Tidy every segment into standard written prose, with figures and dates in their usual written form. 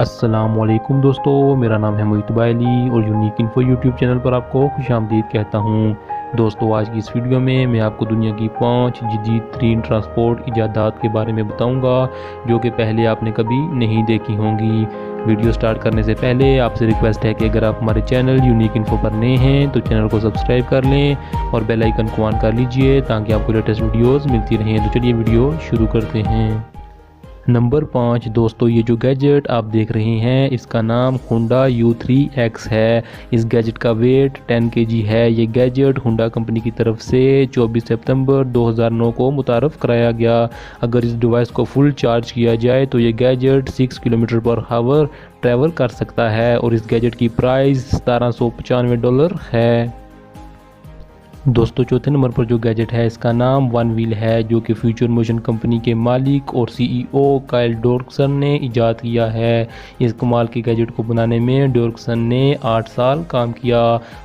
अस्सलामुअलैकुम दोस्तों, मेरा नाम है मोहित बायली और यूनिक इन्फो यूट्यूब चैनल पर आपको खुशामदीद कहता हूँ। दोस्तों, आज की इस वीडियो में मैं आपको दुनिया की 5 जदीद तरीन ट्रांसपोर्ट इजादात के बारे में बताऊँगा जो कि पहले आपने कभी नहीं देखी होंगी। वीडियो स्टार्ट करने से पहले आपसे रिक्वेस्ट है कि अगर आप हमारे चैनल यूनिक इन्फो पर नए हैं तो चैनल को सब्सक्राइब कर लें और बेल आइकन को ऑन कर लीजिए ताकि आपको लेटेस्ट वीडियोज़ मिलती रहें। तो चलिए वीडियो शुरू करते हैं। नंबर 5 दोस्तों, ये जो गैजेट आप देख रहे हैं इसका नाम होंडा U3X है। इस गैजेट का वेट 10 kg है। ये गैजेट होंडा कंपनी की तरफ से 24 सितंबर 2009 को मुतारफ़ कराया गया। अगर इस डिवाइस को फुल चार्ज किया जाए तो ये गैजेट 6 किलोमीटर पर हावर ट्रैवल कर सकता है और इस गैजेट की प्राइस $1795 है। दोस्तों, चौथे नंबर पर जो गैजेट है इसका नाम वन व्हील है जो कि फ्यूचर मोशन कंपनी के मालिक और CEO काइल डोर्कसन ने इजाद किया है। इस कमाल के गैजेट को बनाने में डोर्कसन ने 8 साल काम किया।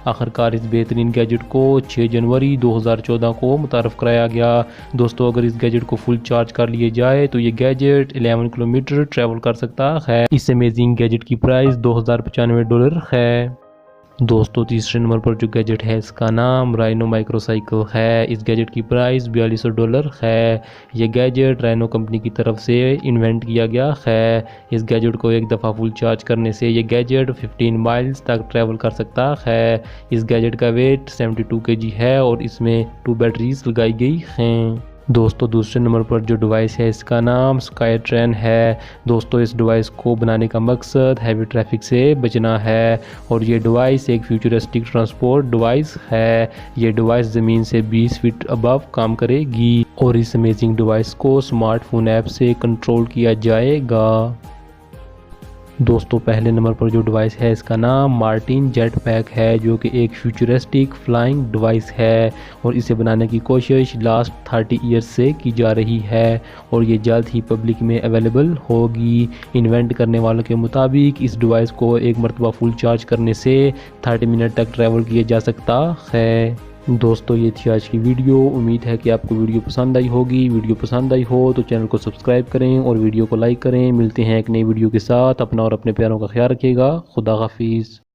आखिरकार इस बेहतरीन गैजेट को 6 जनवरी 2014 को मुतारफ़ कराया गया। दोस्तों, अगर इस गैजेट को फुल चार्ज कर लिए जाए तो ये गैजेट 11 किलोमीटर ट्रैवल कर सकता है। इस अमेजिंग गैजेट की प्राइस $2095 है। दोस्तों, तीसरे नंबर पर जो गैजेट है इसका नाम राइनो माइक्रोसाइकिल है। इस गैजेट की प्राइस $4200 है। ये गैजेट राइनो कंपनी की तरफ से इन्वेंट किया गया है। इस गैजेट को एक दफ़ा फुल चार्ज करने से ये गैजेट 15 माइल्स तक ट्रैवल कर सकता है। इस गैजेट का वेट 72 kg है और इसमें 2 बैटरीज लगाई गई हैं। दोस्तों, दूसरे नंबर पर जो डिवाइस है इसका नाम स्काई ट्रेन है। दोस्तों, इस डिवाइस को बनाने का मकसद हैवी ट्रैफिक से बचना है और ये डिवाइस एक फ्यूचरिस्टिक ट्रांसपोर्ट डिवाइस है। ये डिवाइस ज़मीन से 20 फीट अबव काम करेगी और इस अमेजिंग डिवाइस को स्मार्टफोन ऐप से कंट्रोल किया जाएगा। दोस्तों, पहले नंबर पर जो डिवाइस है इसका नाम मार्टिन जेट पैक है जो कि एक फ्यूचरिस्टिक फ्लाइंग डिवाइस है और इसे बनाने की कोशिश लास्ट 30 ईयर्स से की जा रही है और ये जल्द ही पब्लिक में अवेलेबल होगी। इन्वेंट करने वालों के मुताबिक इस डिवाइस को एक मरतबा फुल चार्ज करने से 30 मिनट तक ट्रैवल किया जा सकता है। दोस्तों, ये थी आज की वीडियो। उम्मीद है कि आपको वीडियो पसंद आई होगी। वीडियो पसंद आई हो तो चैनल को सब्सक्राइब करें और वीडियो को लाइक करें। मिलते हैं एक नई वीडियो के साथ। अपना और अपने प्यारों का ख्याल रखिएगा। खुदा हाफिज़।